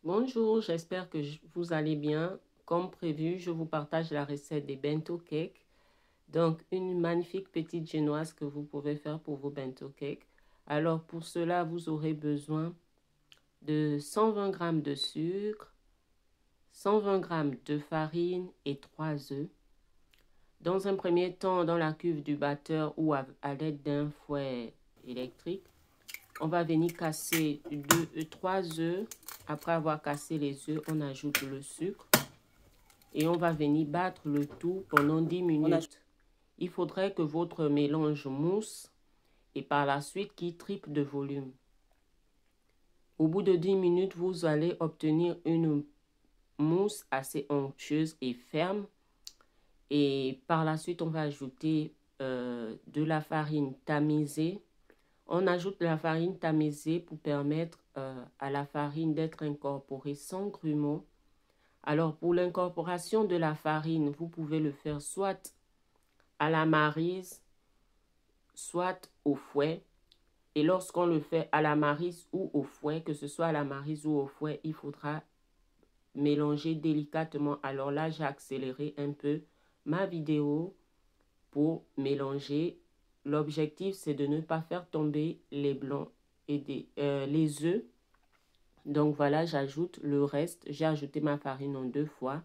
Bonjour, j'espère que vous allez bien. Comme prévu, je vous partage la recette des bento cakes. Donc, une magnifique petite génoise que vous pouvez faire pour vos bento cakes. Alors, pour cela, vous aurez besoin de 120 g de sucre, 120 g de farine et 3 œufs. Dans un premier temps, dans la cuve du batteur ou à l'aide d'un fouet électrique, on va venir casser 3 œufs. Après avoir cassé les œufs, on ajoute le sucre et on va venir battre le tout pendant 10 minutes. Il faudrait que votre mélange mousse et par la suite qu'il triple de volume. Au bout de 10 minutes, vous allez obtenir une mousse assez onctueuse et ferme. Et par la suite, on va ajouter de la farine tamisée. On ajoute la farine tamisée pour permettre à la farine d'être incorporée sans grumeaux. Alors, pour l'incorporation de la farine, vous pouvez le faire soit à la maryse, soit au fouet. Et lorsqu'on le fait à la maryse ou au fouet, que ce soit à la maryse ou au fouet, il faudra mélanger délicatement. Alors là, j'ai accéléré un peu ma vidéo pour mélanger. L'objectif, c'est de ne pas faire tomber les blancs et les œufs. Donc voilà, j'ajoute le reste. J'ai ajouté ma farine en 2 fois.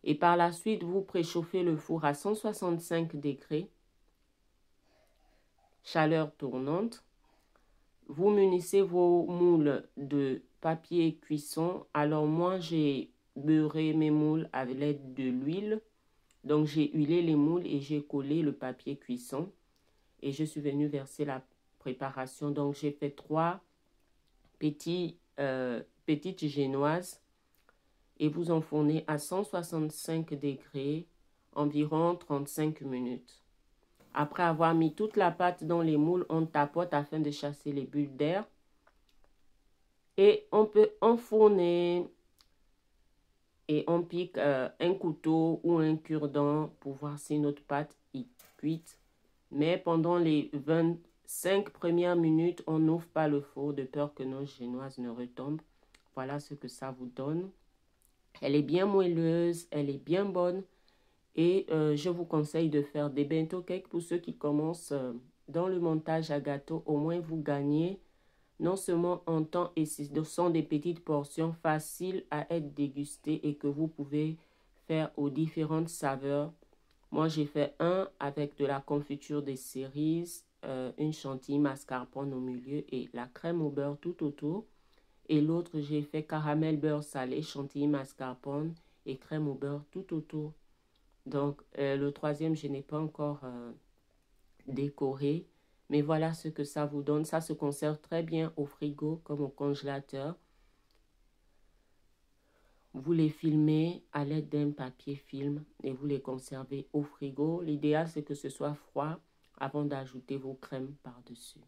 Et par la suite, vous préchauffez le four à 165 degrés. Chaleur tournante. Vous munissez vos moules de papier cuisson. Alors moi, j'ai beurré mes moules avec l'aide de l'huile. Donc j'ai huilé les moules et j'ai collé le papier cuisson. Et je suis venue verser la préparation. Donc, j'ai fait 3 petites génoises. Et vous enfournez à 165 degrés, environ 35 minutes. Après avoir mis toute la pâte dans les moules, on tapote afin de chasser les bulles d'air. Et on peut enfourner. Et on pique un couteau ou un cure-dent pour voir si notre pâte est cuite. Mais pendant les 25 premières minutes, on n'ouvre pas le four de peur que nos génoises ne retombent. Voilà ce que ça vous donne. Elle est bien moelleuse, elle est bien bonne. Et je vous conseille de faire des bento cakes pour ceux qui commencent dans le montage à gâteau. Au moins, vous gagnez non seulement en temps et ce sont des petites portions faciles à être dégustées et que vous pouvez faire aux différentes saveurs. Moi, j'ai fait un avec de la confiture des cerises, une chantilly mascarpone au milieu et la crème au beurre tout autour. Et l'autre, j'ai fait caramel beurre salé, chantilly mascarpone et crème au beurre tout autour. Donc, le troisième, je n'ai pas encore décoré. Mais voilà ce que ça vous donne. Ça se conserve très bien au frigo comme au congélateur. Vous les filmez à l'aide d'un papier film et vous les conservez au frigo. L'idéal, c'est que ce soit froid avant d'ajouter vos crèmes par-dessus.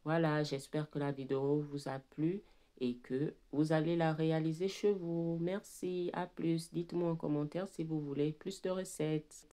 Voilà, j'espère que la vidéo vous a plu et que vous allez la réaliser chez vous. Merci, à plus. Dites-moi en commentaire si vous voulez plus de recettes.